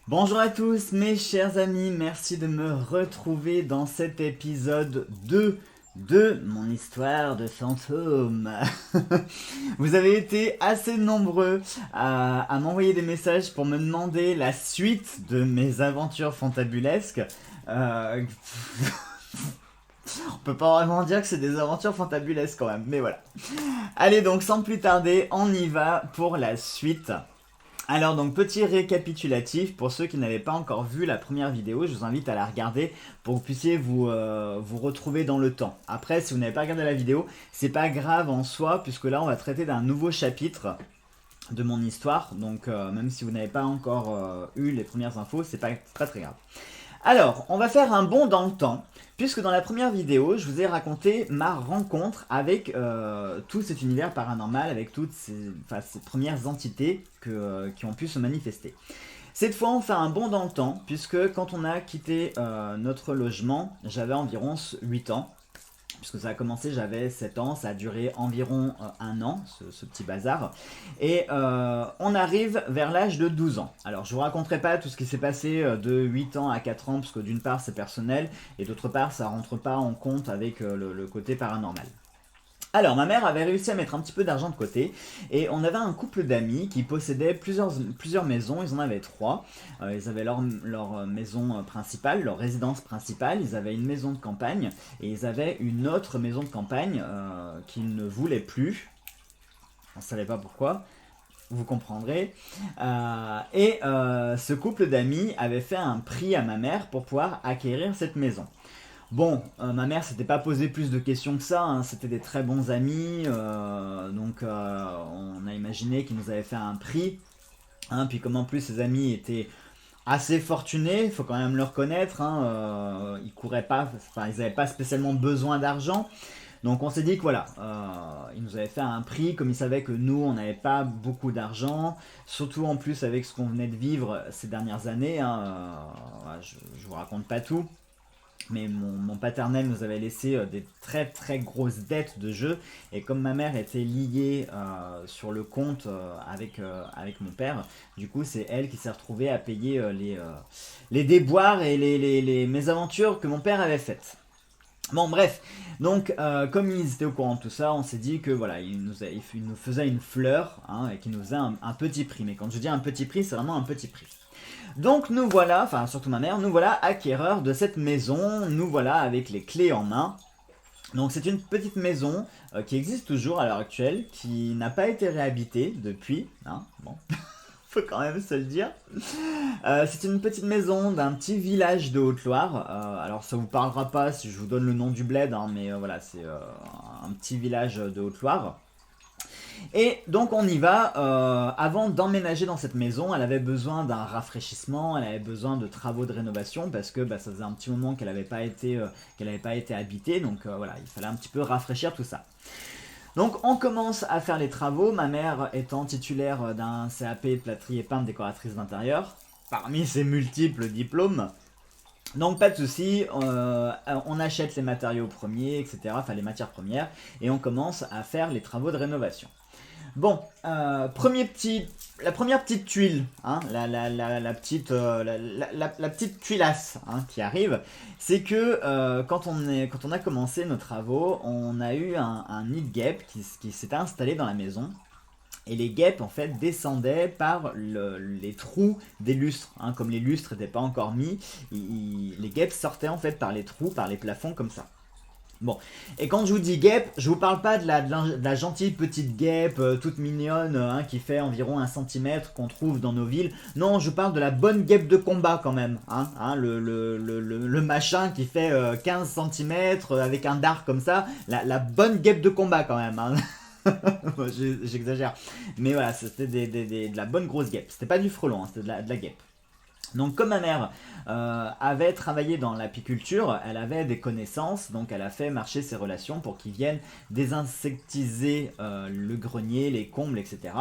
Bonjour à tous mes chers amis, merci de me retrouver dans cet épisode 2 de mon histoire de fantôme. Vous avez été assez nombreux à m'envoyer des messages pour me demander la suite de mes aventures fantabulesques. Euh, on peut pas vraiment dire que c'est des aventures fantabulesques quand même, mais voilà. Allez donc sans plus tarder, on y va pour la suite. Alors donc petit récapitulatif, pour ceux qui n'avaient pas encore vu la première vidéo, je vous invite à la regarder pour que vous puissiez vous retrouver dans le temps. Après, si vous n'avez pas regardé la vidéo, c'est pas grave en soi, puisque là on va traiter d'un nouveau chapitre de mon histoire, donc même si vous n'avez pas encore eu les premières infos, c'est pas très très grave. Alors, on va faire un bond dans le temps, puisque dans la première vidéo, je vous ai raconté ma rencontre avec tout cet univers paranormal, avec toutes ces premières entités qui ont pu se manifester. Cette fois, on fait un bond dans le temps, puisque quand on a quitté notre logement, j'avais environ 8 ans. Puisque ça a commencé, j'avais 7 ans, ça a duré environ un an, ce petit bazar. Et on arrive vers l'âge de 12 ans. Alors je vous raconterai pas tout ce qui s'est passé de 8 ans à 4 ans, parce que d'une part c'est personnel, et d'autre part ça rentre pas en compte avec le côté paranormal. Alors, ma mère avait réussi à mettre un petit peu d'argent de côté et on avait un couple d'amis qui possédaient plusieurs maisons, ils en avaient trois. Ils avaient leur maison principale, leur résidence principale, ils avaient une maison de campagne et ils avaient une autre maison de campagne qu'ils ne voulaient plus. On ne savait pas pourquoi, vous comprendrez. Ce couple d'amis avait fait un prix à ma mère pour pouvoir acquérir cette maison. Bon, ma mère s'était pas posé plus de questions que ça, hein, c'était des très bons amis, donc on a imaginé qu'ils nous avaient fait un prix, hein, puis comme en plus ses amis étaient assez fortunés, faut quand même le reconnaître, hein, ils couraient pas, enfin ils avaient pas spécialement besoin d'argent, donc on s'est dit que voilà, ils nous avaient fait un prix, comme ils savaient que nous on n'avait pas beaucoup d'argent, surtout en plus avec ce qu'on venait de vivre ces dernières années, hein, voilà, je vous raconte pas tout. Mais mon paternel nous avait laissé des très très grosses dettes de jeu. Et comme ma mère était liée sur le compte avec mon père, du coup c'est elle qui s'est retrouvée à payer les déboires et les mésaventures que mon père avait faites. Bon bref, donc comme ils étaient au courant de tout ça, on s'est dit que voilà, il nous faisait une fleur, hein, et qu'il nous faisait un petit prix. Mais quand je dis un petit prix, c'est vraiment un petit prix. Donc nous voilà, enfin surtout ma mère, nous voilà acquéreurs de cette maison, nous voilà avec les clés en main. Donc c'est une petite maison qui existe toujours à l'heure actuelle, qui n'a pas été réhabitée depuis, hein, bon, faut quand même se le dire. C'est une petite maison d'un petit village de Haute-Loire. Alors ça vous parlera pas si je vous donne le nom du bled, hein, mais voilà, c'est un petit village de Haute-Loire. Et donc on y va. Avant d'emménager dans cette maison, elle avait besoin d'un rafraîchissement, elle avait besoin de travaux de rénovation parce que ça faisait un petit moment qu'elle n'avait pas été habitée. Donc voilà, il fallait un petit peu rafraîchir tout ça. Donc on commence à faire les travaux, ma mère étant titulaire d'un CAP plâtrier peintre décoratrice d'intérieur, parmi ses multiples diplômes. Donc pas de souci, on achète les matériaux premiers, etc., enfin les matières premières, et on commence à faire les travaux de rénovation. Bon, la première petite tuile, hein, la petite, la petite tuilasse, hein, qui arrive, c'est que quand on a commencé nos travaux, on a eu un nid de guêpes qui s'était installé dans la maison. Et les guêpes en fait descendaient par les trous des lustres, hein, comme les lustres n'étaient pas encore mis, les guêpes sortaient en fait par les trous, par les plafonds comme ça. Bon, et quand je vous dis guêpe, je vous parle pas de la gentille petite guêpe toute mignonne, hein, qui fait environ 1 cm qu'on trouve dans nos villes. Non, je parle de la bonne guêpe de combat quand même, hein, le machin qui fait 15 cm avec un dard comme ça, la bonne guêpe de combat quand même, hein. J'exagère. Mais voilà, c'était de la bonne grosse guêpe. C'était pas du frelon, hein, c'était de la guêpe. Donc comme ma mère avait travaillé dans l'apiculture, elle avait des connaissances, donc elle a fait marcher ses relations pour qu'ils viennent désinsectiser le grenier, les combles, etc.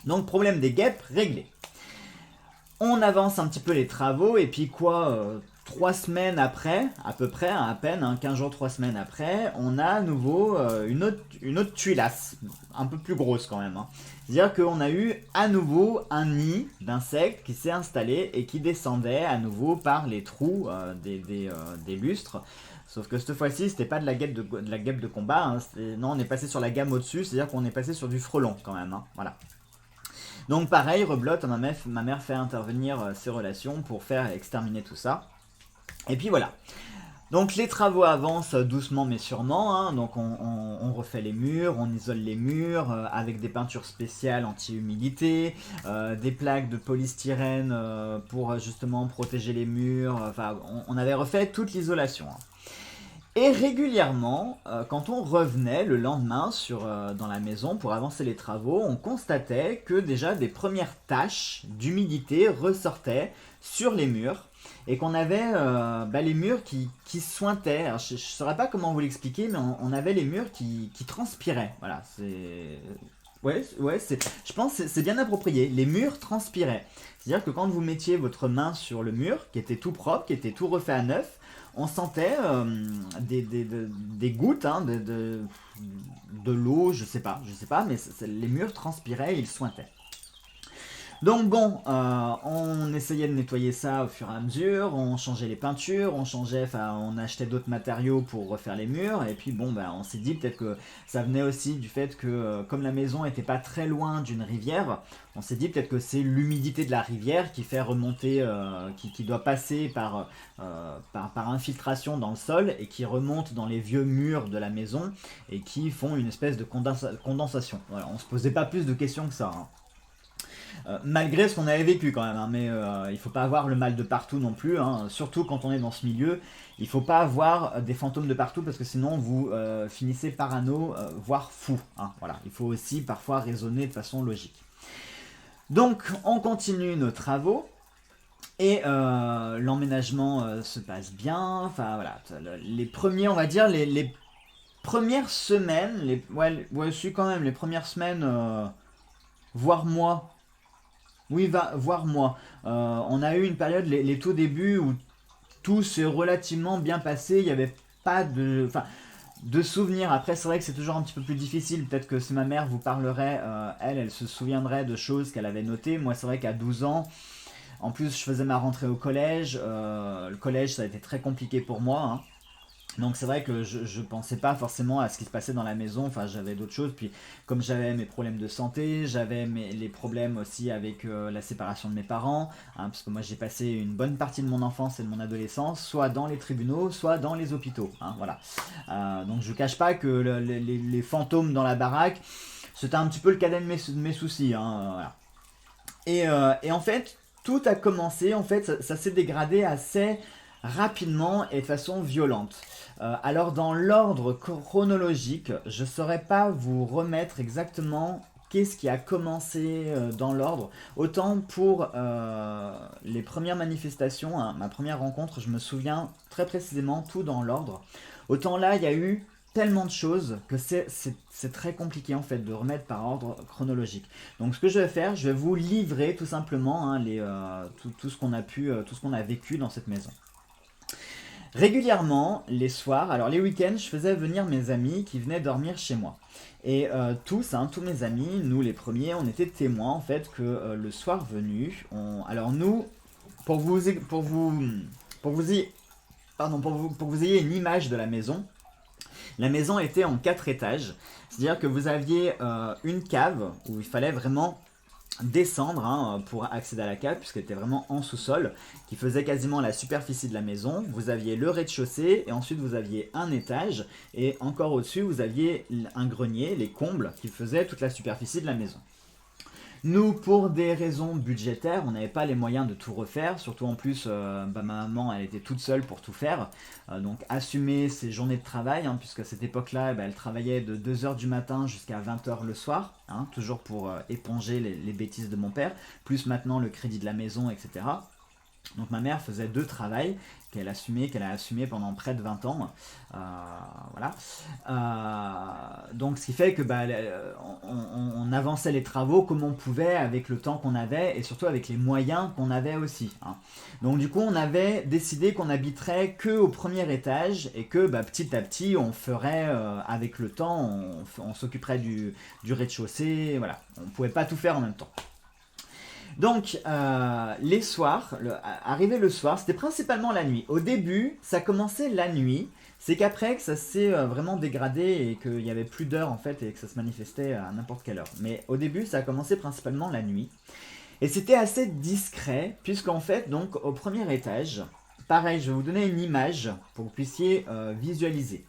Donc problème des guêpes réglé. On avance un petit peu les travaux et puis quoi, 3 semaines après, à peu près, à peine, 15 jours, 3 semaines après, on a à nouveau une autre tuilasse, un peu plus grosse quand même. C'est-à-dire qu'on a eu à nouveau un nid d'insectes qui s'est installé et qui descendait à nouveau par les trous des lustres. Sauf que cette fois-ci, c'était pas de la guêpe de combat, non, on est passé sur la gamme au-dessus, c'est-à-dire qu'on est passé sur du frelon quand même. Voilà. Donc pareil, rebelote, ma mère fait intervenir ses relations pour faire exterminer tout ça. Et puis voilà. Donc les travaux avancent doucement mais sûrement, donc on refait les murs, on isole les murs avec des peintures spéciales anti-humidité, des plaques de polystyrène pour justement protéger les murs, enfin on avait refait toute l'isolation. Et régulièrement, quand on revenait le lendemain dans la maison pour avancer les travaux, on constatait que déjà des premières taches d'humidité ressortaient sur les murs et qu'on avait les murs qui sointaient. Alors, je ne saurais pas comment vous l'expliquer, mais on avait les murs qui transpiraient. Voilà, c'est... Ouais, je pense que c'est bien approprié. Les murs transpiraient. C'est-à-dire que quand vous mettiez votre main sur le mur, qui était tout propre, qui était tout refait à neuf, on sentait des gouttes de l'eau, je sais pas, mais les murs transpiraient et ils sointaient. Donc bon, on essayait de nettoyer ça au fur et à mesure, on changeait les peintures, on achetait d'autres matériaux pour refaire les murs, et puis bon, on s'est dit peut-être que ça venait aussi du fait que comme la maison était pas très loin d'une rivière, on s'est dit peut-être que c'est l'humidité de la rivière qui fait remonter, qui doit passer par infiltration dans le sol et qui remonte dans les vieux murs de la maison et qui font une espèce de condensation. Voilà, on se posait pas plus de questions que ça. Malgré ce qu'on avait vécu quand même, mais il faut pas avoir le mal de partout non plus, surtout quand on est dans ce milieu, il faut pas avoir des fantômes de partout parce que sinon vous finissez parano, voire fou. Voilà. Il faut aussi parfois raisonner de façon logique. Donc on continue nos travaux et l'emménagement se passe bien, enfin voilà, les premiers, on va dire, les premières semaines, les premières semaines, voire mois. Oui, voire moi. On a eu une période, les tout débuts, où tout s'est relativement bien passé. Il n'y avait pas de souvenirs. Après, c'est vrai que c'est toujours un petit peu plus difficile. Peut-être que si ma mère vous parlerait, elle se souviendrait de choses qu'elle avait notées. Moi, c'est vrai qu'à 12 ans, en plus, je faisais ma rentrée au collège. Le collège, ça a été très compliqué pour moi. Donc c'est vrai que je pensais pas forcément à ce qui se passait dans la maison, enfin j'avais d'autres choses, puis comme j'avais mes problèmes de santé, j'avais les problèmes aussi avec la séparation de mes parents, parce que moi j'ai passé une bonne partie de mon enfance et de mon adolescence, soit dans les tribunaux, soit dans les hôpitaux, voilà. Donc je cache pas que les fantômes dans la baraque, c'était un petit peu le cadet de mes soucis, voilà. Et en fait, tout a commencé, en fait ça s'est dégradé assez rapidement et de façon violente. Alors dans l'ordre chronologique, je ne saurais pas vous remettre exactement qu'est-ce qui a commencé dans l'ordre. Autant pour les premières manifestations, ma première rencontre, je me souviens très précisément tout dans l'ordre. Autant là, il y a eu tellement de choses que c'est très compliqué en fait de remettre par ordre chronologique. Donc ce que je vais faire, je vais vous livrer tout simplement tout ce qu'on a vécu dans cette maison. Régulièrement, les soirs, alors les week-ends, je faisais venir mes amis qui venaient dormir chez moi. Et tous mes amis, nous les premiers, on était témoins en fait que le soir venu, alors nous, pour que vous ayez une image de la maison était en 4 étages. C'est-à-dire que vous aviez une cave où il fallait vraiment descendre pour accéder à la cave puisqu'elle était vraiment en sous-sol qui faisait quasiment la superficie de la maison. Vous aviez le rez-de-chaussée et ensuite vous aviez un étage et encore au-dessus vous aviez un grenier, les combles qui faisaient toute la superficie de la maison. Nous, pour des raisons budgétaires, on n'avait pas les moyens de tout refaire, surtout en plus, ma maman, elle était toute seule pour tout faire, donc assumer ses journées de travail, puisque à cette époque-là, elle travaillait de 2h du matin jusqu'à 20h le soir, toujours pour éponger les bêtises de mon père, plus maintenant le crédit de la maison, etc. Donc ma mère faisait 2 travails qu'elle a assumé pendant près de 20 ans. Voilà. Donc ce qui fait que on avançait les travaux comme on pouvait avec le temps qu'on avait et surtout avec les moyens qu'on avait aussi. Hein. Donc du coup on avait décidé qu'on habiterait que au premier étage et que petit à petit on ferait avec le temps, on s'occuperait du rez-de-chaussée. Voilà. On ne pouvait pas tout faire en même temps. Donc, les soirs, arrivé le soir, c'était principalement la nuit. Au début, ça commençait la nuit. C'est qu'après que ça s'est vraiment dégradé et qu'il n'y avait plus d'heures en fait et que ça se manifestait à n'importe quelle heure. Mais au début, ça a commencé principalement la nuit. Et c'était assez discret puisqu'en fait, donc au premier étage, pareil, je vais vous donner une image pour que vous puissiez visualiser.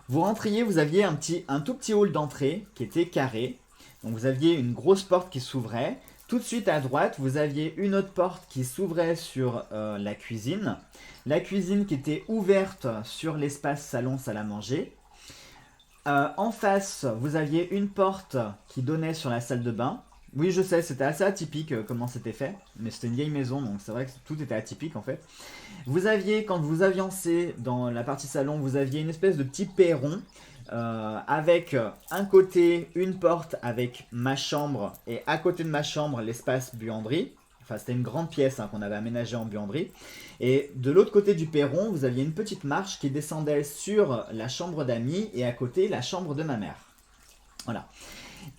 Vous rentriez, vous aviez un tout petit hall d'entrée qui était carré. Donc vous aviez une grosse porte qui s'ouvrait. Tout de suite à droite, vous aviez une autre porte qui s'ouvrait sur la cuisine. La cuisine qui était ouverte sur l'espace salon-salle à manger. En face, vous aviez une porte qui donnait sur la salle de bain. Oui, je sais, c'était assez atypique comment c'était fait. Mais c'était une vieille maison, donc c'est vrai que tout était atypique en fait. Vous aviez, quand vous avancez dans la partie salon, vous aviez une espèce de petit perron. Avec un côté une porte avec ma chambre et à côté de ma chambre l'espace buanderie. Enfin c'était une grande pièce qu'on avait aménagée en buanderie. Et de l'autre côté du perron vous aviez une petite marche qui descendait sur la chambre d'amis et à côté la chambre de ma mère. Voilà.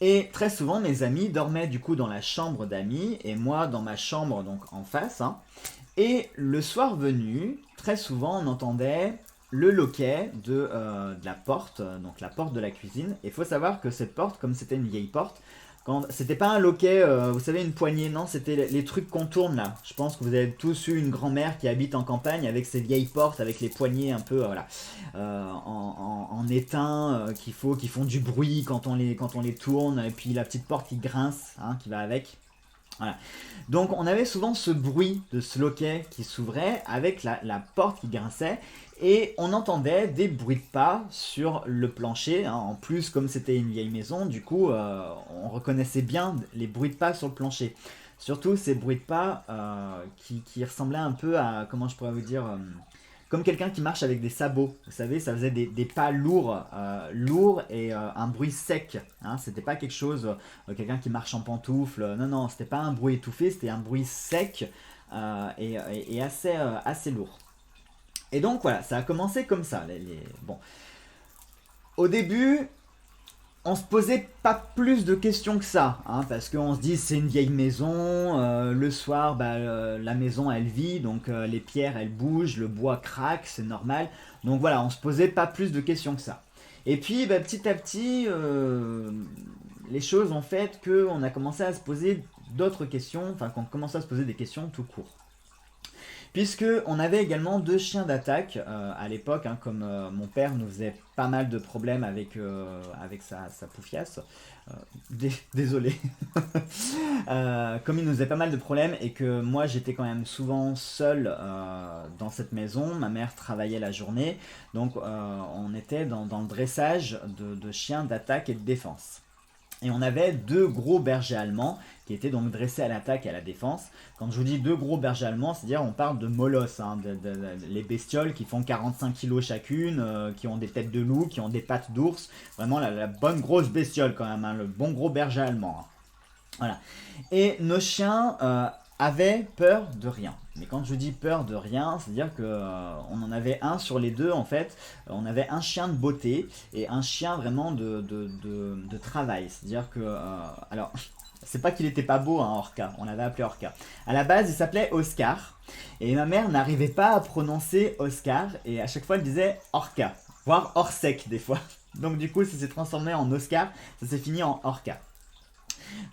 Et très souvent mes amis dormaient du coup dans la chambre d'amis et moi dans ma chambre donc en face. Et le soir venu, très souvent on entendait le loquet de la porte, donc la porte de la cuisine. Et il faut savoir que cette porte, comme c'était une vieille porte, c'était pas un loquet, vous savez, une poignée, non, c'était les trucs qu'on tourne là. Je pense que vous avez tous eu une grand-mère qui habite en campagne avec ces vieilles portes, avec les poignées un peu voilà, en étain, qui font du bruit quand on les tourne, et puis la petite porte qui grince, qui va avec. Voilà. Donc on avait souvent ce bruit de ce loquet qui s'ouvrait avec la porte qui grinçait et on entendait des bruits de pas sur le plancher. En plus, comme c'était une vieille maison, du coup on reconnaissait bien les bruits de pas sur le plancher. Surtout ces bruits de pas qui ressemblaient un peu à, comment je pourrais vous dire, comme quelqu'un qui marche avec des sabots. Vous savez, ça faisait des pas lourds et un bruit sec. C'était pas quelque chose, quelqu'un qui marche en pantoufles. Non, c'était pas un bruit étouffé, c'était un bruit sec et assez lourd. Et donc voilà, ça a commencé comme ça. Bon. Au début, on se posait pas plus de questions que ça, parce qu'on se dit c'est une vieille maison, le soir la maison elle vit, donc les pierres elles bougent, le bois craque, c'est normal. Donc voilà, on se posait pas plus de questions que ça. Et puis petit à petit, les choses ont fait qu'on a commencé à se poser d'autres questions, enfin qu'on commençait à se poser des questions tout court. Puisque on avait également 2 chiens d'attaque à l'époque, comme mon père nous faisait pas mal de problèmes avec sa poufiasse. Désolé. Comme il nous faisait pas mal de problèmes et que moi j'étais quand même souvent seul dans cette maison, ma mère travaillait la journée, donc on était dans le dressage de chiens d'attaque et de défense. Et on avait 2 gros bergers allemands qui étaient donc dressés à l'attaque et à la défense. Quand je vous dis 2 gros bergers allemands, c'est-à-dire on parle de molosses, les bestioles qui font 45 kilos chacune, qui ont des têtes de loup, qui ont des pattes d'ours. Vraiment la bonne grosse bestiole quand même, le bon gros berger allemand. Voilà. Et nos chiens avaient peur de rien. Mais quand je dis peur de rien, c'est-à-dire qu'on en avait un sur les 2 en fait. On avait un chien de beauté et un chien vraiment de travail. C'est-à-dire que... alors, c'est pas qu'il était pas beau, Orca. On l'avait appelé Orca. À la base, il s'appelait Oscar. Et ma mère n'arrivait pas à prononcer Oscar. Et à chaque fois, elle disait Orca. Voire Orsec des fois. Donc du coup, ça s'est transformé en Oscar. Ça s'est fini en Orca.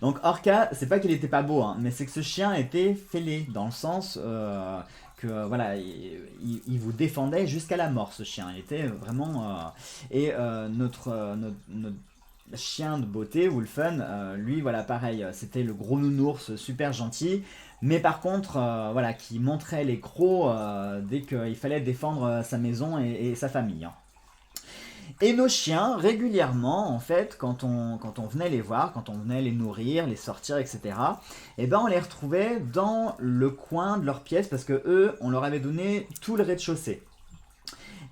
Donc Orca, c'est pas qu'il était pas beau, mais c'est que ce chien était fêlé, dans le sens que voilà, il vous défendait jusqu'à la mort, ce chien. Il était vraiment... notre chien de beauté, Wolfen, lui, voilà, pareil, c'était le gros nounours super gentil, mais par contre, voilà, qui montrait les crocs dès qu'il fallait défendre sa maison et sa famille. Et nos chiens, régulièrement, en fait, quand on venait les voir, quand on venait les nourrir, les sortir, etc., eh ben, on les retrouvait dans le coin de leur pièce parce que eux, on leur avait donné tout le rez-de-chaussée.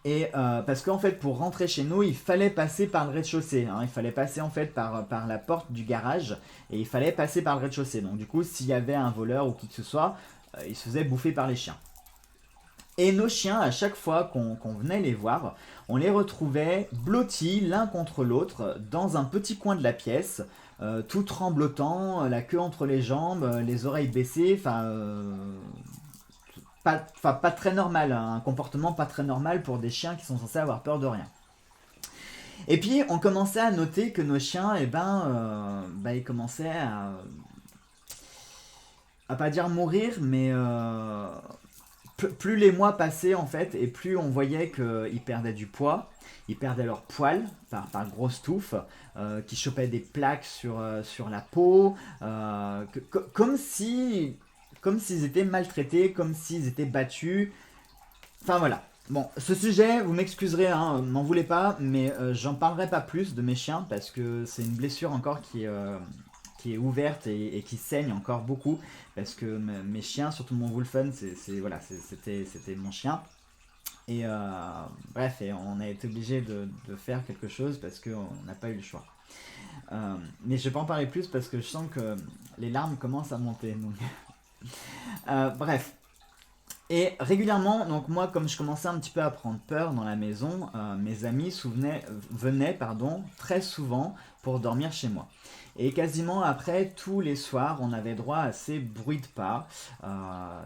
Et parce qu'en fait, pour rentrer chez nous, il fallait passer par le rez-de-chaussée, hein. Il fallait passer en fait par la porte du garage et il fallait passer par le rez-de-chaussée. Donc du coup, s'il y avait un voleur ou qui que ce soit, il se faisait bouffer par les chiens. Et nos chiens, à chaque fois qu'on venait les voir, on les retrouvait blottis l'un contre l'autre dans un petit coin de la pièce, tout tremblotant, la queue entre les jambes, les oreilles baissées, pas très normal, hein, un comportement pas très normal pour des chiens qui sont censés avoir peur de rien. Et puis on commençait à noter que nos chiens, ils commençaient à pas dire mourir, mais plus les mois passaient en fait, et plus on voyait qu'ils perdaient du poids, ils perdaient leur poil par grosses touffes, qui chopaient des plaques sur la peau, comme s'ils étaient maltraités, comme s'ils étaient battus. Enfin voilà. Bon, ce sujet, vous m'excuserez, hein, m'en voulez pas, mais j'en parlerai pas plus de mes chiens parce que c'est une blessure encore qui est ouverte et qui saigne encore beaucoup parce que mes chiens, surtout mon Wolfen, voilà, c'était mon chien. Et bref, et on a été obligé de faire quelque chose parce qu'on n'a pas eu le choix. Mais je vais pas en parler plus parce que je sens que les larmes commencent à monter. Donc. Bref. Et régulièrement, donc moi, comme je commençais un petit peu à prendre peur dans la maison, mes amis venaient très souvent pour dormir chez moi. Et quasiment après, tous les soirs, on avait droit à ces bruits de pas.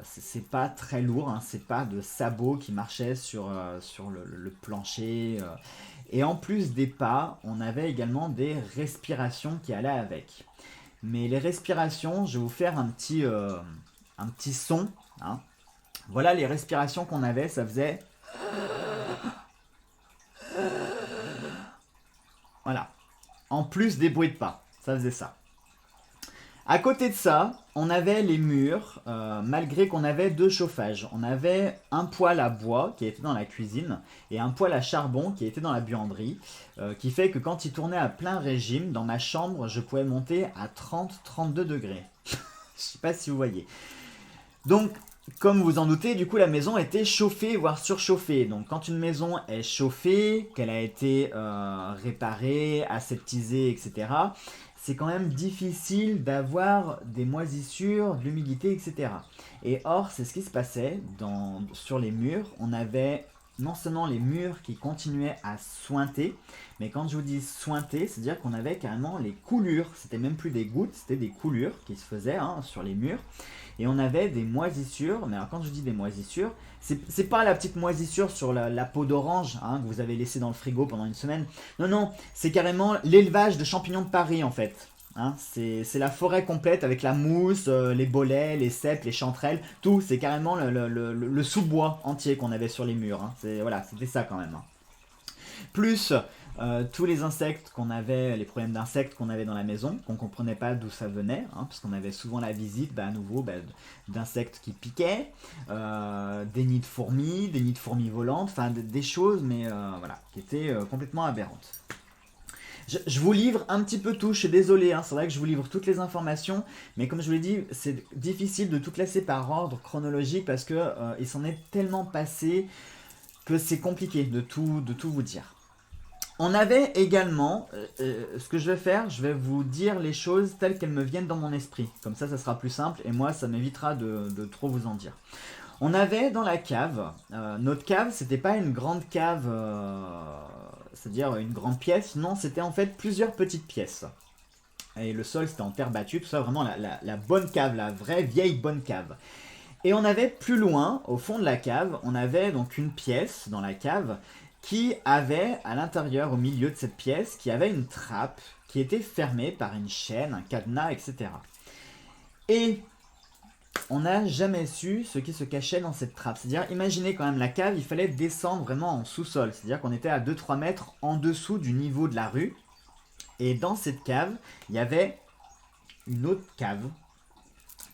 C'est pas très lourd, hein, c'est pas de sabots qui marchaient sur le plancher. Et en plus des pas, on avait également des respirations qui allaient avec. Mais les respirations, je vais vous faire un petit son, hein. Voilà les respirations qu'on avait, ça faisait... Voilà. En plus des bruits de pas, ça faisait ça. À côté de ça, on avait les murs, malgré qu'on avait deux chauffages. On avait un poêle à bois qui était dans la cuisine et un poêle à charbon qui était dans la buanderie, qui fait que quand il tournait à plein régime, dans ma chambre, je pouvais monter à 30-32 degrés. Je sais pas si vous voyez. Donc, comme vous en doutez, du coup la maison était chauffée, voire surchauffée. Donc quand une maison est chauffée, qu'elle a été réparée, aseptisée, etc., c'est quand même difficile d'avoir des moisissures, de l'humidité, etc. Et or, c'est ce qui se passait sur les murs. On avait non seulement les murs qui continuaient à sointer, mais quand je vous dis sointer, c'est-à-dire qu'on avait carrément les coulures. C'était même plus des gouttes, c'était des coulures qui se faisaient, hein, sur les murs. Et on avait des moisissures, mais alors quand je dis des moisissures, c'est pas la petite moisissure sur la peau d'orange, hein, que vous avez laissé dans le frigo pendant une semaine. Non, non, c'est carrément l'élevage de champignons de Paris en fait. Hein, c'est la forêt complète avec la mousse, les bolets, les cèpes, les chanterelles, tout. C'est carrément le sous-bois entier qu'on avait sur les murs. Hein. Voilà, c'était ça quand même. Hein. Plus tous les insectes qu'on avait, les problèmes d'insectes qu'on avait dans la maison, qu'on comprenait pas d'où ça venait, hein, parce qu'on avait souvent la visite, à nouveau, d'insectes qui piquaient, des nids de fourmis volantes, enfin des choses, mais voilà, qui étaient complètement aberrantes. Je vous livre un petit peu tout, je suis désolé, hein, c'est vrai que je vous livre toutes les informations, mais comme je vous l'ai dit, c'est difficile de tout classer par ordre chronologique parce que il s'en est tellement passé que c'est compliqué de tout vous dire. On avait également, ce que je vais faire, je vais vous dire les choses telles qu'elles me viennent dans mon esprit. Comme ça sera plus simple et moi, ça m'évitera de trop vous en dire. On avait dans la cave, notre cave, c'était pas une grande cave, c'est-à-dire une grande pièce, non, c'était en fait plusieurs petites pièces. Et le sol, c'était en terre battue, tout ça, vraiment la bonne cave, la vraie vieille bonne cave. Et on avait plus loin, au fond de la cave, on avait donc une pièce dans la cave qui avait à l'intérieur, au milieu de cette pièce, qui avait une trappe qui était fermée par une chaîne, un cadenas, etc. Et on n'a jamais su ce qui se cachait dans cette trappe. C'est-à-dire, imaginez quand même la cave, il fallait descendre vraiment en sous-sol. C'est-à-dire qu'on était à 2-3 mètres en dessous du niveau de la rue. Et dans cette cave, il y avait une autre cave,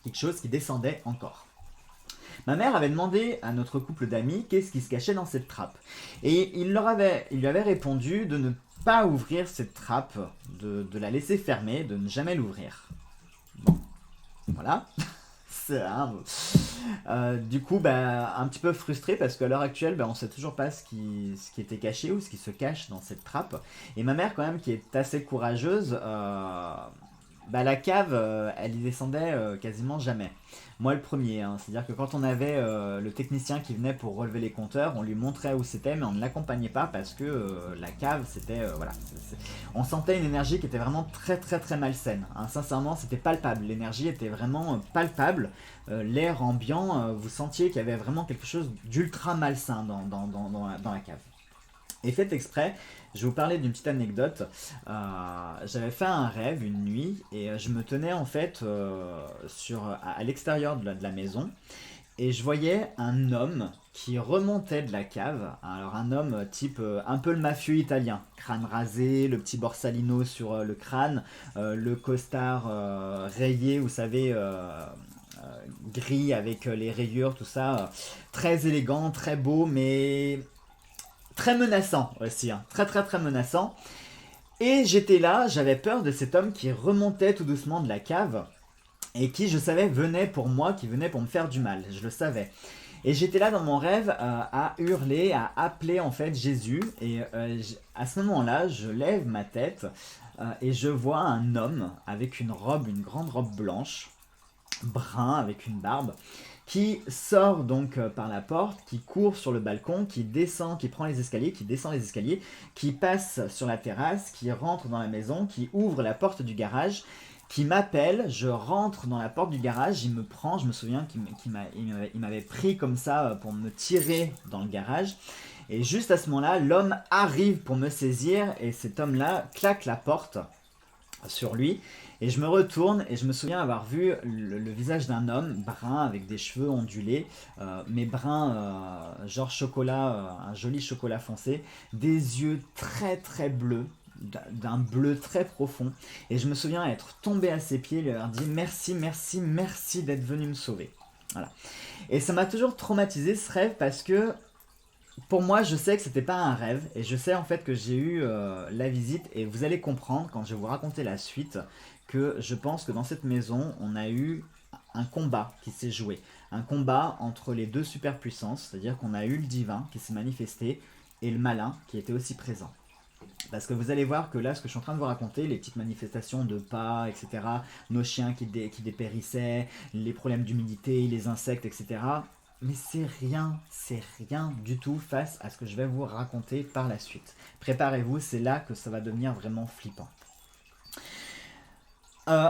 quelque chose qui descendait encore. Ma mère avait demandé à notre couple d'amis qu'est-ce qui se cachait dans cette trappe. Et il lui avait répondu de ne pas ouvrir cette trappe, de la laisser fermée, de ne jamais l'ouvrir. Bon, voilà. Du coup, un petit peu frustré parce qu'à l'heure actuelle, on ne sait toujours pas ce qui était caché ou ce qui se cache dans cette trappe. Et ma mère, quand même, qui est assez courageuse, la cave, elle y descendait quasiment jamais. Moi, le premier, hein. C'est-à-dire que quand on avait le technicien qui venait pour relever les compteurs, on lui montrait où c'était, mais on ne l'accompagnait pas parce que la cave, c'était voilà, on sentait une énergie qui était vraiment très très très malsaine. Hein. Sincèrement, c'était palpable. L'énergie était vraiment palpable. L'air ambiant, vous sentiez qu'il y avait vraiment quelque chose d'ultra malsain dans la cave. Et fait exprès, je vais vous parler d'une petite anecdote. J'avais fait un rêve une nuit et je me tenais en fait à l'extérieur de la maison et je voyais un homme qui remontait de la cave. Alors un homme type un peu le mafieux italien, crâne rasé, le petit borsalino sur le crâne, le costard rayé, vous savez, gris avec les rayures, tout ça, très élégant, très beau, mais très menaçant aussi, hein. Très très très menaçant. Et j'étais là, j'avais peur de cet homme qui remontait tout doucement de la cave et qui, je savais, venait pour moi, qui venait pour me faire du mal. Je le savais. Et j'étais là dans mon rêve à hurler, à appeler en fait Jésus. Et à ce moment-là, je lève ma tête et je vois un homme avec une robe, une grande robe blanche, brun, avec une barbe, qui sort donc par la porte, qui court sur le balcon, qui descend, qui prend les escaliers, qui descend les escaliers, qui passe sur la terrasse, qui rentre dans la maison, qui ouvre la porte du garage, qui m'appelle, je rentre dans la porte du garage, il me prend, je me souviens qu'il m'avait pris comme ça pour me tirer dans le garage, et juste à ce moment-là, l'homme arrive pour me saisir, et cet homme-là claque la porte sur lui, et je me retourne et je me souviens avoir vu le visage d'un homme brun avec des cheveux ondulés, mais brun genre chocolat, un joli chocolat foncé, des yeux très très bleus, d'un bleu très profond, et je me souviens être tombé à ses pieds et lui avoir dit merci, merci, merci d'être venu me sauver. Voilà. Et ça m'a toujours traumatisé ce rêve parce que pour moi, je sais que c'était pas un rêve et je sais en fait que j'ai eu la visite et vous allez comprendre quand je vais vous raconter la suite que je pense que dans cette maison, on a eu un combat qui s'est joué. Un combat entre les deux superpuissances, c'est-à-dire qu'on a eu le divin qui s'est manifesté et le malin qui était aussi présent. Parce que vous allez voir que là, ce que je suis en train de vous raconter, les petites manifestations de pas, etc., nos chiens qui dépérissaient, les problèmes d'humidité, les insectes, etc., mais c'est rien du tout face à ce que je vais vous raconter par la suite. Préparez-vous, c'est là que ça va devenir vraiment flippant.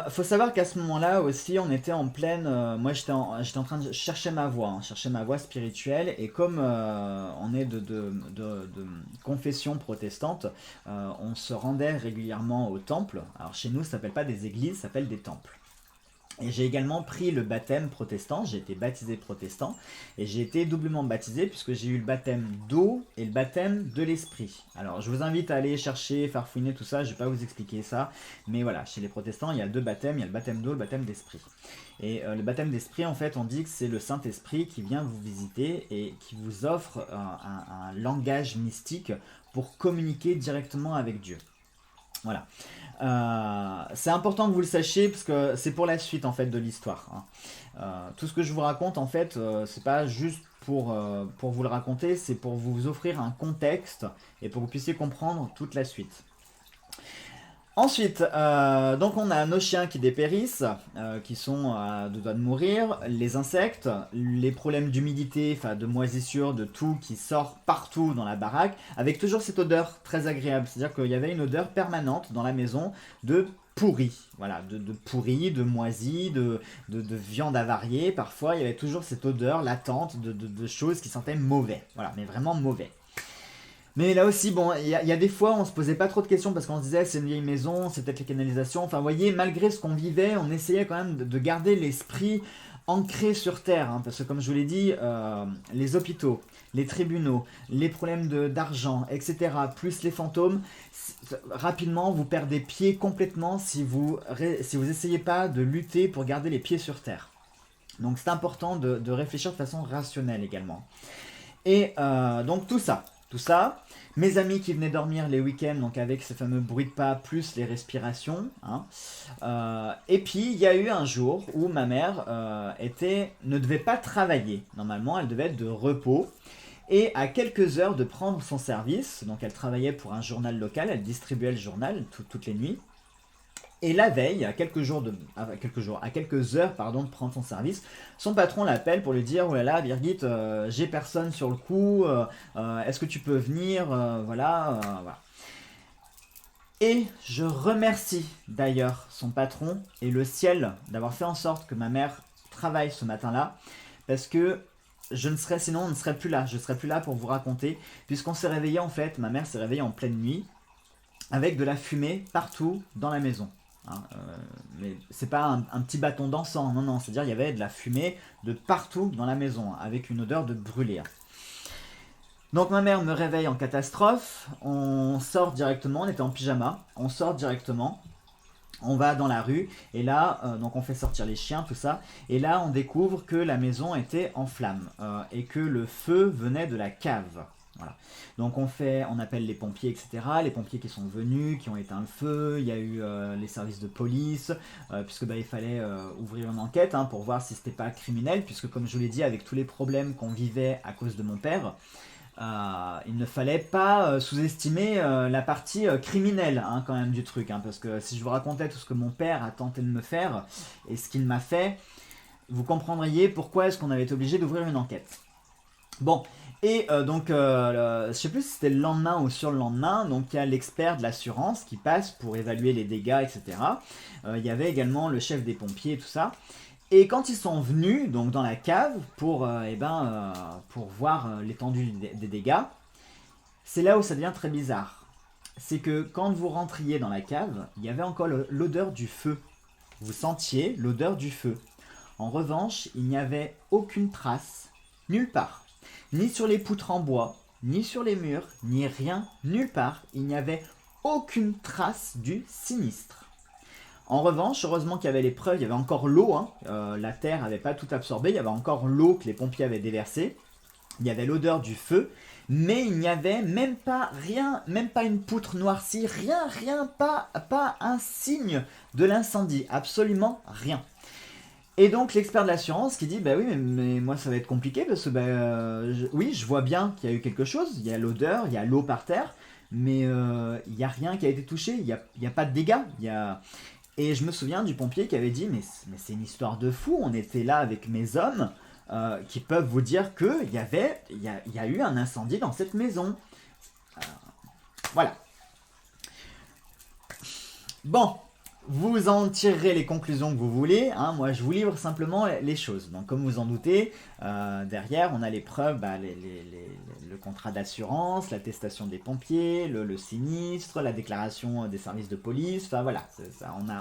Faut savoir qu'à ce moment-là aussi, on était en pleine. Moi, j'étais en train de chercher ma voie, hein, chercher ma voie spirituelle. Et comme on est de confession protestante, on se rendait régulièrement au temple. Alors chez nous, ça s'appelle pas des églises, ça s'appelle des temples. Et j'ai également pris le baptême protestant, j'ai été baptisé protestant, et j'ai été doublement baptisé puisque j'ai eu le baptême d'eau et le baptême de l'esprit. Alors je vous invite à aller chercher, farfouiner tout ça, je ne vais pas vous expliquer ça, mais voilà, chez les protestants il y a deux baptêmes, il y a le baptême d'eau et le baptême d'esprit. Et le baptême d'esprit, en fait, on dit que c'est le Saint-Esprit qui vient vous visiter et qui vous offre un langage mystique pour communiquer directement avec Dieu. Voilà. C'est important que vous le sachiez parce que c'est pour la suite en fait de l'histoire, hein. Tout ce que je vous raconte en fait, c'est pas juste pour vous le raconter, c'est pour vous offrir un contexte et pour que vous puissiez comprendre toute la suite. Ensuite, donc on a nos chiens qui dépérissent, qui sont à deux doigts de mourir, les insectes, les problèmes d'humidité, enfin de moisissure, de tout qui sort partout dans la baraque, avec toujours cette odeur très agréable. C'est-à-dire qu'il y avait une odeur permanente dans la maison de pourri, voilà, de pourri, de moisi, de viande avariée. Parfois, il y avait toujours cette odeur latente de choses qui sentaient mauvais, voilà, mais vraiment mauvais. Mais là aussi, bon, il y a des fois, on se posait pas trop de questions parce qu'on se disait c'est une vieille maison, c'est peut-être les canalisations. Enfin, vous voyez, malgré ce qu'on vivait, on essayait quand même de garder l'esprit ancré sur terre, hein, parce que comme je vous l'ai dit, les hôpitaux, les tribunaux, les problèmes d'argent, etc., plus les fantômes, rapidement, vous perdez pied complètement si vous essayez pas de lutter pour garder les pieds sur terre. Donc c'est important de réfléchir de façon rationnelle également. Et donc tout ça, mes amis qui venaient dormir les week-ends, donc avec ces fameux bruits de pas, plus les respirations. Hein. Et puis il y a eu un jour où ma mère ne devait pas travailler. Normalement, elle devait être de repos. Et à quelques heures de prendre son service, donc elle travaillait pour un journal local, elle distribuait le journal toutes les nuits. Et la veille, à quelques heures de prendre son service, son patron l'appelle pour lui dire: oh là là, Birgit, j'ai personne sur le coup, est-ce que tu peux venir, voilà. Et je remercie d'ailleurs son patron et le ciel d'avoir fait en sorte que ma mère travaille ce matin-là, parce que sinon on ne serait plus là, je ne serais plus là pour vous raconter, puisqu'on s'est réveillé en fait, ma mère s'est réveillée en pleine nuit, avec de la fumée partout dans la maison. Hein, mais c'est pas un petit bâton d'encens, non, c'est-à-dire il y avait de la fumée de partout dans la maison, avec une odeur de brûlé. Donc ma mère me réveille en catastrophe, on sort directement, on était en pyjama, on sort directement, on va dans la rue, et là, donc on fait sortir les chiens, tout ça, et là on découvre que la maison était en flammes, et que le feu venait de la cave. Voilà. Donc on appelle les pompiers, etc. Les pompiers qui sont venus, qui ont éteint le feu. Il y a eu les services de police, puisque il fallait ouvrir une enquête pour voir si c'était pas criminel, puisque comme je vous l'ai dit, avec tous les problèmes qu'on vivait à cause de mon père, il ne fallait pas sous-estimer la partie criminelle quand même du truc, parce que si je vous racontais tout ce que mon père a tenté de me faire et ce qu'il m'a fait, vous comprendriez pourquoi est-ce qu'on avait été obligé d'ouvrir une enquête. Bon, et je sais plus si c'était le lendemain ou sur le lendemain, donc il y a l'expert de l'assurance qui passe pour évaluer les dégâts, etc. Il y avait également le chef des pompiers et tout ça. Et quand ils sont venus donc dans la cave pour voir l'étendue des dégâts, c'est là où ça devient très bizarre. C'est que quand vous rentriez dans la cave, il y avait encore l'odeur du feu. Vous sentiez l'odeur du feu. En revanche, il n'y avait aucune trace, nulle part. Ni sur les poutres en bois, ni sur les murs, ni rien, nulle part. Il n'y avait aucune trace du sinistre. En revanche, heureusement qu'il y avait les preuves, il y avait encore l'eau, la terre n'avait pas tout absorbé, il y avait encore l'eau que les pompiers avaient déversée, il y avait l'odeur du feu, mais il n'y avait même pas rien, même pas une poutre noircie, rien, pas un signe de l'incendie, absolument rien. Et donc l'expert de l'assurance qui dit: bah oui, mais moi ça va être compliqué parce que oui, je vois bien qu'il y a eu quelque chose, il y a l'odeur, il y a l'eau par terre, mais il n'y a rien qui a été touché, il n'y a pas de dégâts. Et je me souviens du pompier qui avait dit: mais c'est une histoire de fou, on était là avec mes hommes qui peuvent vous dire qu'il y a eu un incendie dans cette maison. Voilà. Bon. Vous en tirerez les conclusions que vous voulez, moi je vous livre simplement les choses. Donc comme vous en doutez, derrière on a les preuves, le contrat d'assurance, l'attestation des pompiers, le sinistre, la déclaration des services de police, enfin voilà,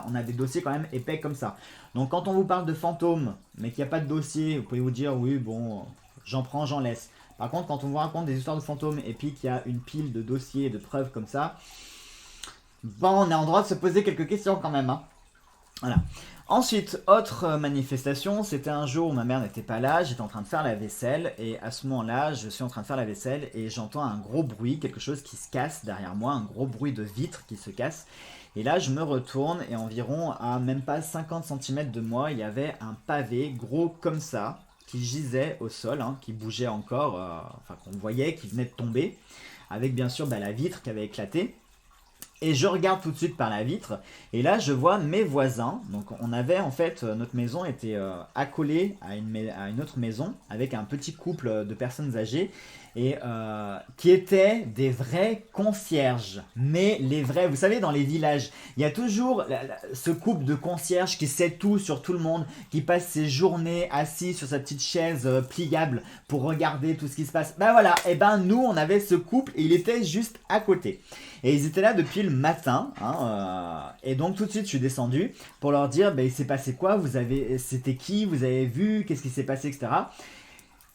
on a des dossiers quand même épais comme ça. Donc quand on vous parle de fantômes, mais qu'il n'y a pas de dossier, vous pouvez vous dire: oui bon, j'en prends, j'en laisse. Par contre quand on vous raconte des histoires de fantômes et puis qu'il y a une pile de dossiers et de preuves comme ça, bon, on est en droit de se poser quelques questions quand même. Voilà. Ensuite, autre manifestation, c'était un jour où ma mère n'était pas là, j'étais en train de faire la vaisselle, et à ce moment-là, je suis en train de faire la vaisselle, et j'entends un gros bruit, quelque chose qui se casse derrière moi, un gros bruit de vitre qui se casse. Et là, je me retourne, et environ à même pas 50 cm de moi, il y avait un pavé gros comme ça, qui gisait au sol, qui bougeait encore, qu'on voyait, qui venait de tomber, avec bien sûr la vitre qui avait éclaté. Et je regarde tout de suite par la vitre, et là je vois mes voisins. Donc on avait en fait, notre maison était accolée à une autre maison, avec un petit couple de personnes âgées, et qui étaient des vrais concierges. Mais les vrais, vous savez, dans les villages, il y a toujours ce couple de concierges qui sait tout sur tout le monde, qui passe ses journées assis sur sa petite chaise pliable pour regarder tout ce qui se passe. Ben voilà, et nous on avait ce couple, et il était juste à côté. Et ils étaient là depuis le matin, et donc tout de suite je suis descendu pour leur dire: il s'est passé quoi, c'était qui, vous avez vu, qu'est-ce qui s'est passé, etc.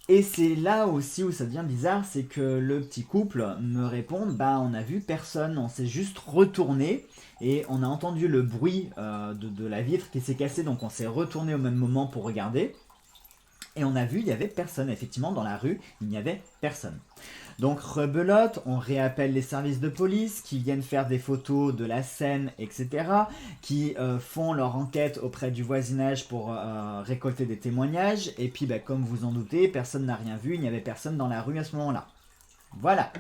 Et c'est là aussi où ça devient bizarre, c'est que le petit couple me répond: on a vu personne, on s'est juste retourné et on a entendu le bruit de la vitre qui s'est cassée, donc on s'est retourné au même moment pour regarder. Et on a vu, il n'y avait personne. Effectivement, dans la rue, il n'y avait personne. Donc rebelote, on réappelle les services de police qui viennent faire des photos de la scène, etc. Qui font leur enquête auprès du voisinage pour récolter des témoignages. Et puis, bah, comme vous en doutez, personne n'a rien vu, il n'y avait personne dans la rue à ce moment-là. Voilà.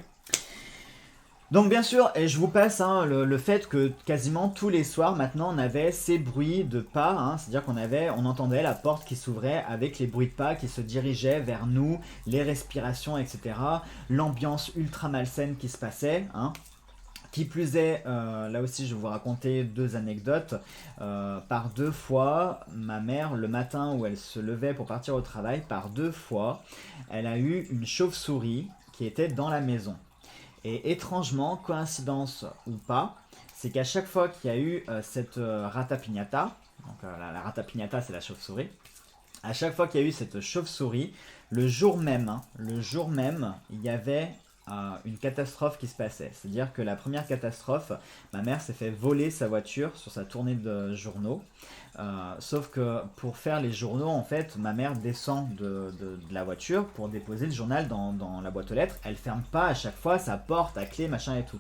Donc bien sûr, et je vous passe le fait que quasiment tous les soirs maintenant on avait ces bruits de pas, c'est-à-dire on entendait la porte qui s'ouvrait avec les bruits de pas qui se dirigeaient vers nous, les respirations, etc. L'ambiance ultra malsaine qui se passait. Qui plus est, là aussi je vais vous raconter 2 anecdotes. Par 2 fois, ma mère, le matin où elle se levait pour partir au travail, par 2 fois, elle a eu une chauve-souris qui était dans la maison. Et étrangement, coïncidence ou pas, c'est qu'à chaque fois qu'il y a eu cette ratapignata, donc la ratapignata c'est la chauve-souris, à chaque fois qu'il y a eu cette chauve-souris, le jour même, il y avait une catastrophe qui se passait. C'est-à-dire que la première catastrophe, ma mère s'est fait voler sa voiture sur sa tournée de journaux. Sauf que pour faire les journaux, en fait, ma mère descend de la voiture pour déposer le journal dans la boîte aux lettres. Elle ferme pas à chaque fois sa porte à clé, machin et tout.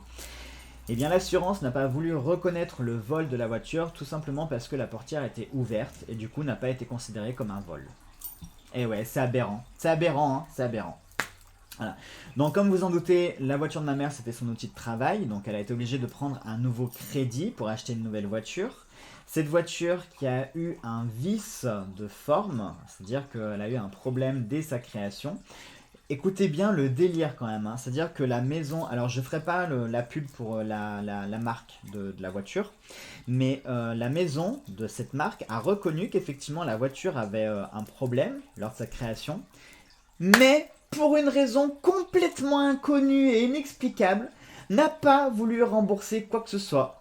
Eh bien, l'assurance n'a pas voulu reconnaître le vol de la voiture, tout simplement parce que la portière était ouverte et du coup n'a pas été considérée comme un vol. Et ouais, c'est aberrant. C'est aberrant, c'est aberrant. Voilà. Donc comme vous en doutez, la voiture de ma mère c'était son outil de travail, donc elle a été obligée de prendre un nouveau crédit pour acheter une nouvelle voiture. Cette voiture qui a eu un vice de forme, c'est-à-dire qu'elle a eu un problème dès sa création. Écoutez bien le délire quand même, c'est-à-dire que la maison, alors je ne ferai pas la pub pour la marque de la voiture, mais la maison de cette marque a reconnu qu'effectivement la voiture avait un problème lors de sa création, mais pour une raison complètement inconnue et inexplicable, n'a pas voulu rembourser quoi que ce soit.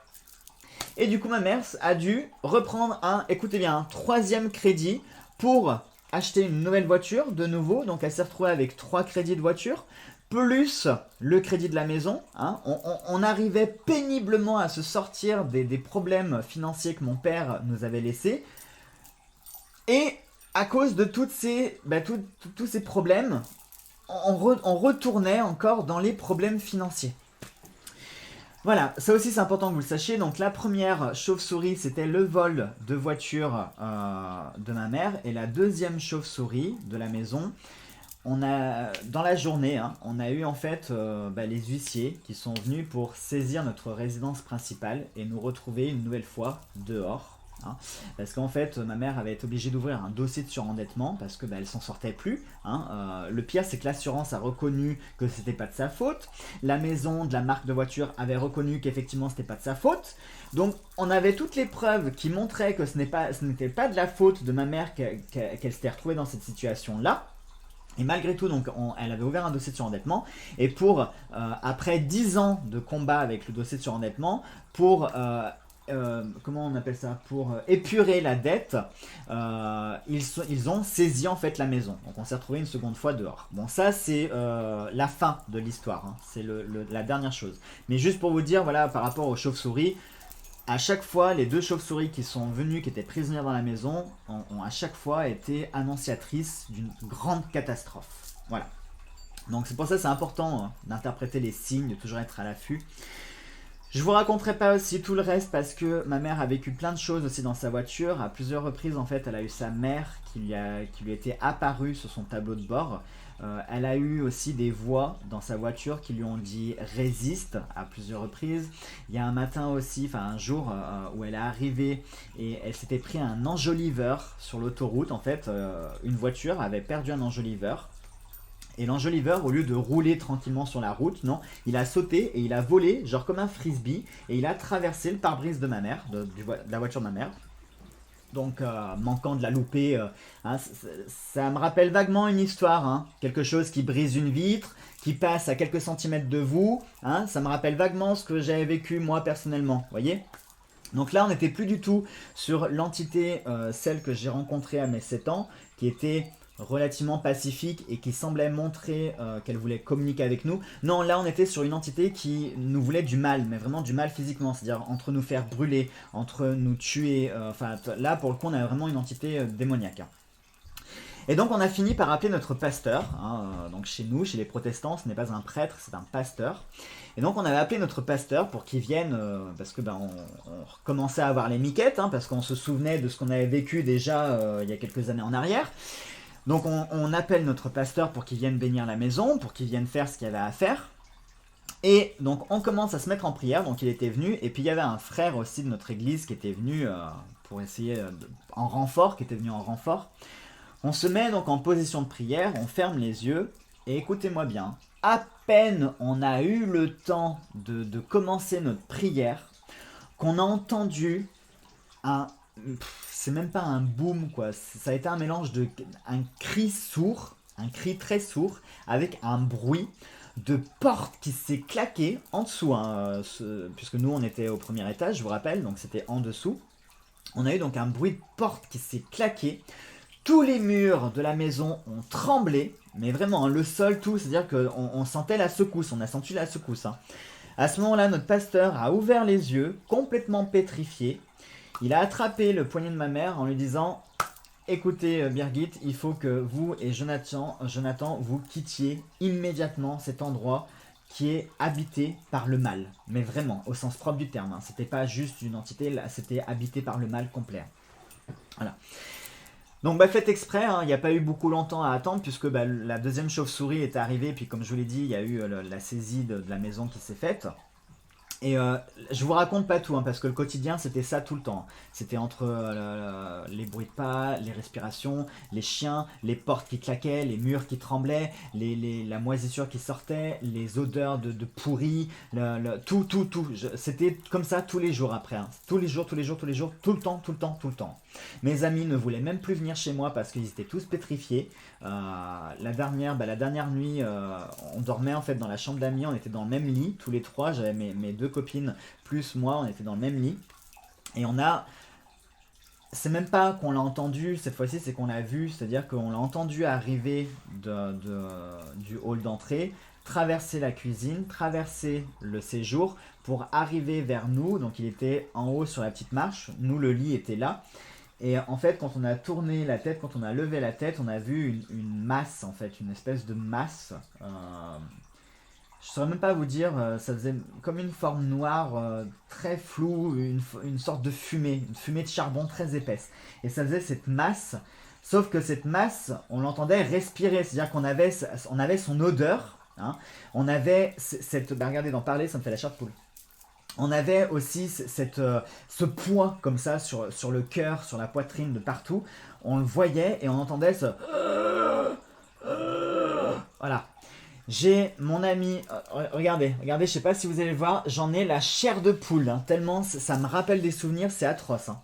Et du coup, ma mère a dû reprendre écoutez bien, un 3e crédit pour acheter une nouvelle voiture de nouveau. Donc, elle s'est retrouvée avec 3 crédits de voiture, plus le crédit de la maison. On arrivait péniblement à se sortir des problèmes financiers que mon père nous avait laissés. Et à cause de tous ces problèmes, on retournait encore dans les problèmes financiers. Voilà, ça aussi c'est important que vous le sachiez. Donc la première chauve-souris, c'était le vol de voiture de ma mère. Et la deuxième chauve-souris de la maison, dans la journée, on a eu en fait les huissiers qui sont venus pour saisir notre résidence principale et nous retrouver une nouvelle fois dehors. Parce qu'en fait ma mère avait été obligée d'ouvrir un dossier de surendettement parce que elle s'en sortait plus. Le pire c'est que l'assurance a reconnu que c'était pas de sa faute, la maison de la marque de voiture avait reconnu qu'effectivement c'était pas de sa faute, donc on avait toutes les preuves qui montraient que ce n'était pas de la faute de ma mère qu'elle s'était retrouvée dans cette situation là. Et malgré tout, donc, elle avait ouvert un dossier de surendettement. Et après 10 ans de combat avec le dossier de surendettement, pour comment on appelle ça, pour épurer la dette, ils ont saisi en fait la maison. Donc on s'est retrouvé une seconde fois dehors. Bon, ça c'est la fin de l'histoire, c'est la dernière chose. Mais juste pour vous dire, voilà, par rapport aux chauves-souris, à chaque fois, les 2 chauves-souris qui sont venues, qui étaient prisonnières dans la maison, ont à chaque fois été annonciatrices d'une grande catastrophe. Voilà. Donc c'est pour ça que c'est important d'interpréter les signes, de toujours être à l'affût. Je vous raconterai pas aussi tout le reste parce que ma mère a vécu plein de choses aussi dans sa voiture. À plusieurs reprises, en fait, elle a eu sa mère qui lui était apparue sur son tableau de bord. Elle a eu aussi des voix dans sa voiture qui lui ont dit résiste à plusieurs reprises. Il y a un matin aussi, un jour où elle est arrivée et elle s'était pris un enjoliveur sur l'autoroute. En fait, une voiture avait perdu un enjoliveur. Et l'enjoliveur, au lieu de rouler tranquillement sur la route, non, il a sauté et il a volé, genre comme un frisbee, et il a traversé le pare-brise de ma mère, de la voiture de ma mère. Donc, manquant de la louper, ça me rappelle vaguement une histoire, quelque chose qui brise une vitre, qui passe à quelques centimètres de vous, ça me rappelle vaguement ce que j'avais vécu moi personnellement, voyez ? Donc là, on n'était plus du tout sur l'entité, celle que j'ai rencontrée à mes 7 ans, qui était relativement pacifique et qui semblait montrer qu'elle voulait communiquer avec nous. Non, là on était sur une entité qui nous voulait du mal, mais vraiment du mal physiquement, c'est-à-dire entre nous faire brûler, entre nous tuer, là pour le coup on a vraiment une entité démoniaque. Et donc on a fini par appeler notre pasteur, hein, donc chez nous, chez les protestants, ce n'est pas un prêtre, c'est un pasteur. Et donc on avait appelé notre pasteur pour qu'il vienne, parce que on recommençait à avoir les miquettes, hein, parce qu'on se souvenait de ce qu'on avait vécu déjà il y a quelques années en arrière. Donc on appelle notre pasteur pour qu'il vienne bénir la maison, pour qu'il vienne faire ce qu'il y avait à faire. Et donc on commence à se mettre en prière, donc il était venu, et puis il y avait un frère aussi de notre église qui était venu pour essayer en renfort, qui était venu en renfort. On se met donc en position de prière, on ferme les yeux, et écoutez-moi bien, à peine on a eu le temps de commencer notre prière, qu'on a entendu un... C'est même pas un boom quoi, ça a été un mélange de un cri sourd, un cri très sourd, avec un bruit de porte qui s'est claquée en dessous, hein, puisque nous on était au premier étage, je vous rappelle, donc c'était en dessous. On a eu donc un bruit de porte qui s'est claqué. Tous les murs de la maison ont tremblé, mais vraiment, le sol, tout, c'est-à-dire qu'on sentait la secousse, on a senti la secousse. Hein. À ce moment-là, notre pasteur a ouvert les yeux, complètement pétrifié. Il a attrapé le poignet de ma mère en lui disant « Écoutez Birgit, il faut que vous et Jonathan, vous quittiez immédiatement cet endroit qui est habité par le mal. » Mais vraiment, au sens propre du terme. Hein. C'était pas juste une entité, là, c'était habité par le mal complet. Voilà. Donc faites exprès, il n'y a pas eu beaucoup longtemps à attendre puisque la deuxième chauve-souris est arrivée, puis comme je vous l'ai dit, il y a eu la saisie de la maison qui s'est faite. Et je vous raconte pas tout, hein, parce que le quotidien c'était ça tout le temps. C'était entre les bruits de pas, les respirations, les chiens, les portes qui claquaient, les murs qui tremblaient, la moisissure qui sortait, les odeurs de pourri, tout. C'était comme ça tous les jours après. Hein. Tous les jours, tout le temps. Mes amis ne voulaient même plus venir chez moi parce qu'ils étaient tous pétrifiés. La dernière nuit, on dormait en fait dans la chambre d'amis, on était dans le même lit, tous les trois, j'avais mes deux copines plus moi, on était dans le même lit. Et c'est même pas qu'on l'a entendu cette fois-ci, c'est qu'on l'a vu, c'est-à-dire qu'on l'a entendu arriver du hall d'entrée, traverser la cuisine, traverser le séjour pour arriver vers nous. Donc il était en haut sur la petite marche, nous le lit était là. Et en fait, quand on a tourné la tête, quand on a levé la tête, on a vu une masse, en fait, une espèce de masse. Je ne saurais même pas vous dire, ça faisait comme une forme noire, très floue, une sorte de fumée, une fumée de charbon très épaisse. Et ça faisait cette masse, sauf que cette masse, on l'entendait respirer, c'est-à-dire qu'on avait son odeur. Hein, on avait cette... regardez, d'en parler, ça me fait la chair de poule. On avait aussi ce poids comme ça sur le cœur, sur la poitrine, de partout. On le voyait et on entendait ce... Voilà. J'ai mon ami... regardez, je sais pas si vous allez le voir, j'en ai la chair de poule. Hein, tellement ça me rappelle des souvenirs, c'est atroce. Hein.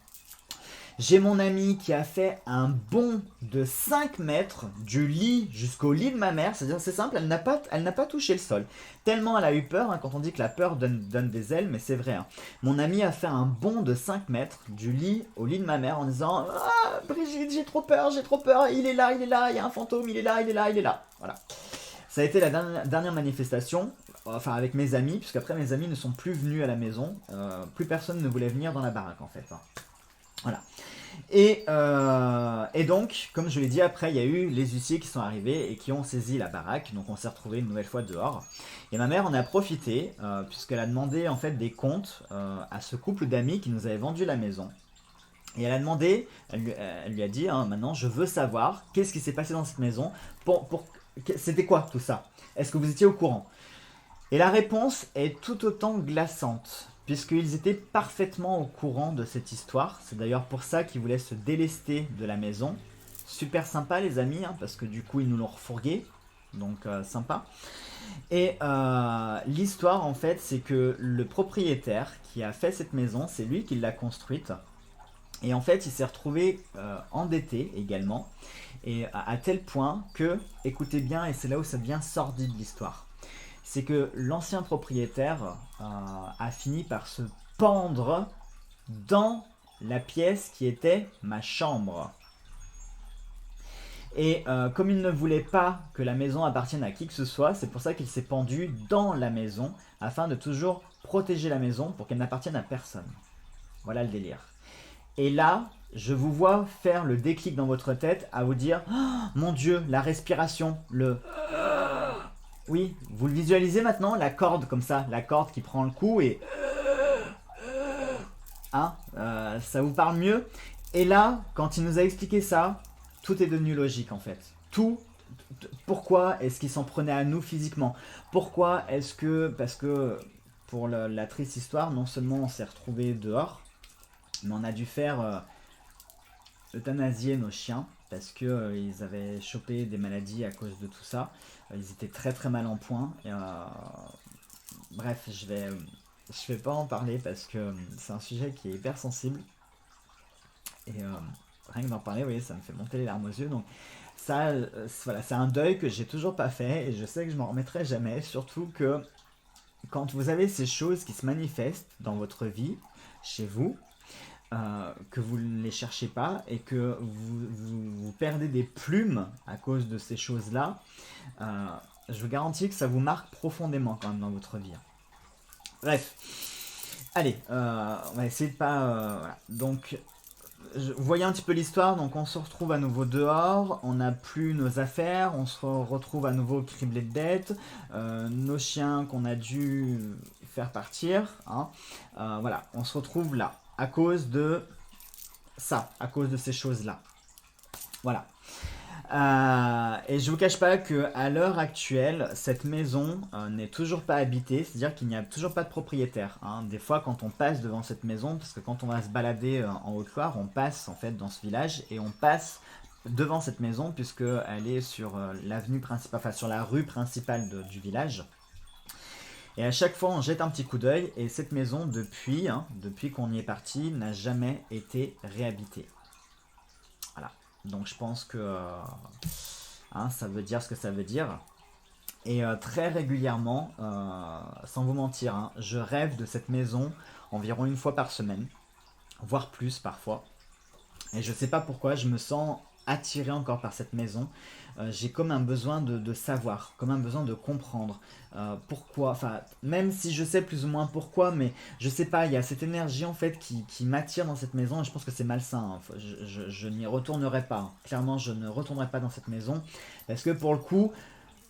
J'ai mon ami qui a fait un bond de 5 mètres du lit jusqu'au lit de ma mère. C'est-à-dire, c'est simple, elle n'a pas touché le sol. Tellement elle a eu peur, hein, quand on dit que la peur donne des ailes, mais c'est vrai. Hein. Mon ami a fait un bond de 5 mètres du lit au lit de ma mère en disant « Ah, Brigitte, j'ai trop peur, il est là, il y a un fantôme, il est là. » Voilà. Ça a été la dernière manifestation, enfin avec mes amis, puisqu'après mes amis ne sont plus venus à la maison. Plus personne ne voulait venir dans la baraque en fait. Hein. Voilà. Et donc, comme je l'ai dit, après, il y a eu les huissiers qui sont arrivés et qui ont saisi la baraque. Donc, on s'est retrouvé une nouvelle fois dehors. Et ma mère en a profité, puisqu'elle a demandé en fait des comptes à ce couple d'amis qui nous avait vendu la maison. Et elle a demandé, elle lui a dit, hein, maintenant, je veux savoir qu'est-ce qui s'est passé dans cette maison. C'était quoi tout ça? Est-ce que vous étiez au courant? Et la réponse est tout autant glaçante. Puisqu'ils étaient parfaitement au courant de cette histoire. C'est d'ailleurs pour ça qu'ils voulaient se délester de la maison. Super sympa les amis, hein, parce que du coup ils nous l'ont refourgué. Donc sympa. Et l'histoire en fait, c'est que le propriétaire qui a fait cette maison, c'est lui qui l'a construite. Et en fait il s'est retrouvé endetté également. Et à tel point que, écoutez bien, et c'est là où ça devient sordide l'histoire. C'est que l'ancien propriétaire a fini par se pendre dans la pièce qui était ma chambre. Et comme il ne voulait pas que la maison appartienne à qui que ce soit, c'est pour ça qu'il s'est pendu dans la maison, afin de toujours protéger la maison pour qu'elle n'appartienne à personne. Voilà le délire. Et là, je vous vois faire le déclic dans votre tête à vous dire oh, mon Dieu, la respiration, le... Oui, vous le visualisez maintenant, la corde comme ça, la corde qui prend le coup et... Hein, ça vous parle mieux. Et là, quand il nous a expliqué ça, tout est devenu logique en fait. Tout, pourquoi est-ce qu'il s'en prenait à nous physiquement? Pourquoi est-ce que... Parce que pour la triste histoire, non seulement on s'est retrouvé dehors, mais on a dû faire euthanasier nos chiens parce que ils avaient chopé des maladies à cause de tout ça. Ils étaient très très mal en point. Et, bref, je vais pas en parler parce que c'est un sujet qui est hyper sensible. Et rien que d'en parler, vous voyez, ça me fait monter les larmes aux yeux. Donc ça, voilà, c'est un deuil que j'ai toujours pas fait et je sais que je m'en remettrai jamais. Surtout que quand vous avez ces choses qui se manifestent dans votre vie, chez vous, que vous ne les cherchez pas et que vous perdez des plumes à cause de ces choses-là, je vous garantis que ça vous marque profondément quand même dans votre vie. Bref, allez, on va essayer de pas... voilà. Donc, vous voyez un petit peu l'histoire, donc on se retrouve à nouveau dehors, on n'a plus nos affaires, on se retrouve à nouveau criblé de dettes, nos chiens qu'on a dû faire partir, hein, voilà, on se retrouve là, à cause de ça, à cause de ces choses-là. Voilà. Et je vous cache pas que à l'heure actuelle, cette maison n'est toujours pas habitée, c'est-à-dire qu'il n'y a toujours pas de propriétaire. Hein. Des fois, quand on passe devant cette maison, parce que quand on va se balader en Haute-Loire, on passe en fait dans ce village et on passe devant cette maison puisque elle est sur l'avenue principale, enfin sur la rue principale du village. Et à chaque fois, on jette un petit coup d'œil et cette maison, depuis qu'on y est parti, n'a jamais été réhabitée. Voilà. Donc je pense que ça veut dire ce que ça veut dire. Et très régulièrement, sans vous mentir, hein, je rêve de cette maison environ une fois par semaine, voire plus parfois. Et je sais pas pourquoi, je me sens attiré encore par cette maison. J'ai comme un besoin de savoir, comme un besoin de comprendre pourquoi. Enfin, même si je sais plus ou moins pourquoi, mais je sais pas, il y a cette énergie en fait qui m'attire dans cette maison et je pense que c'est malsain. Hein. Je n'y retournerai pas. Hein. Clairement, je ne retournerai pas dans cette maison parce que pour le coup,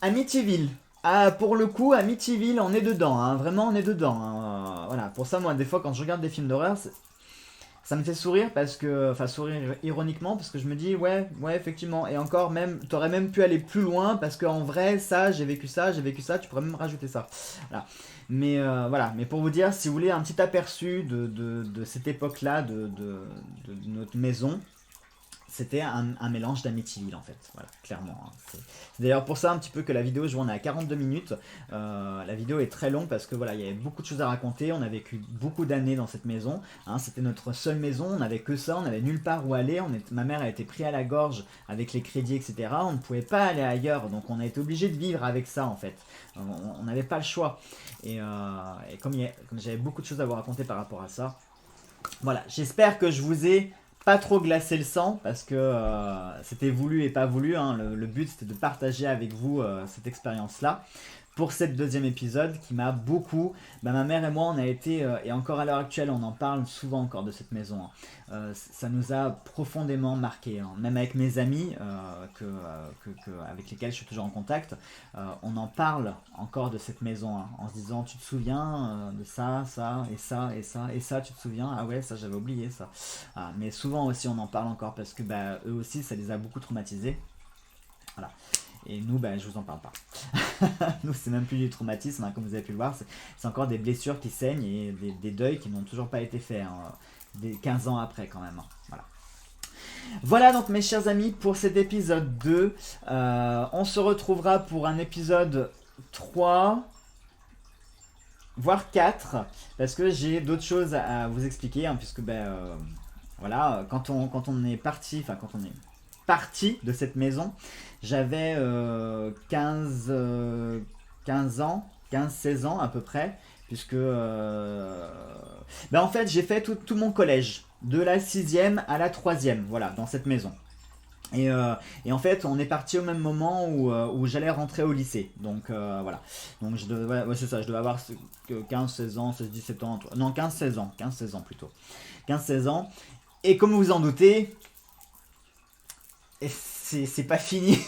Amityville. Ah, pour le coup, Amityville, on est dedans, hein. Vraiment, on est dedans. Hein. Voilà, pour ça, moi, des fois, quand je regarde des films d'horreur, ça me fait sourire parce que, enfin sourire ironiquement parce que je me dis ouais effectivement et encore même t'aurais même pu aller plus loin parce qu'en vrai ça j'ai vécu ça, tu pourrais même rajouter ça. Voilà. Mais voilà, mais pour vous dire si vous voulez un petit aperçu de cette époque-là de notre maison. C'était un mélange d'Amityville en fait, voilà, clairement. Hein. C'est d'ailleurs pour ça un petit peu que la vidéo, je vois, on est à 42 minutes. La vidéo est très longue parce que voilà, il y avait beaucoup de choses à raconter. On a vécu beaucoup d'années dans cette maison. Hein, c'était notre seule maison, on n'avait que ça, on n'avait nulle part où aller. Ma mère a été prise à la gorge avec les crédits, etc. On ne pouvait pas aller ailleurs, donc on a été obligé de vivre avec ça en fait. On n'avait pas le choix. Et comme j'avais beaucoup de choses à vous raconter par rapport à ça, voilà, j'espère que je vous ai pas trop glacé le sang parce que c'était voulu et pas voulu. Hein. Le but c'était de partager avec vous cette expérience-là. Pour cette deuxième épisode qui m'a beaucoup... ma mère et moi on a été, et encore à l'heure actuelle on en parle souvent encore de cette maison. Hein. Ça nous a profondément marqué. Hein. Même avec mes amis avec lesquels je suis toujours en contact, on en parle encore de cette maison. Hein, en se disant tu te souviens de ça, ça, et ça, et ça, et ça, tu te souviens? Ah ouais, ça j'avais oublié ça. Ah, mais souvent aussi on en parle encore parce que eux aussi ça les a beaucoup traumatisés. Voilà. Et nous, je vous en parle pas. Nous, c'est même plus du traumatisme, hein, comme vous avez pu le voir. C'est encore des blessures qui saignent et des deuils qui n'ont toujours pas été faits. Hein, des 15 ans après, quand même. Hein, voilà. Voilà donc, mes chers amis, pour cet épisode 2. On se retrouvera pour un épisode 3, voire 4. Parce que j'ai d'autres choses à vous expliquer. Hein, puisque, voilà, quand on est parti, enfin, quand on est parti de cette maison, j'avais 15 ans, 15-16 ans à peu près, puisque en fait j'ai fait tout mon collège, de la 6e à la 3e, voilà, dans cette maison. Et en fait, on est parti au même moment où j'allais rentrer au lycée. Donc voilà. Donc c'est ça, je devais avoir 15, 16 ans, 16, 17 ans. Non, 15, 16 ans. 15, 16 ans plutôt. 15, 16 ans. Et comme vous en doutez, c'est pas fini.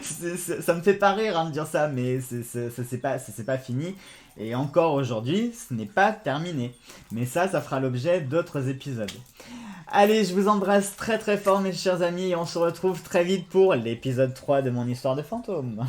Ça me fait pas rire de dire ça, mais c'est pas fini. Et encore aujourd'hui, ce n'est pas terminé. Mais ça fera l'objet d'autres épisodes. Allez, je vous embrasse très très fort mes chers amis et on se retrouve très vite pour l'épisode 3 de mon histoire de fantôme.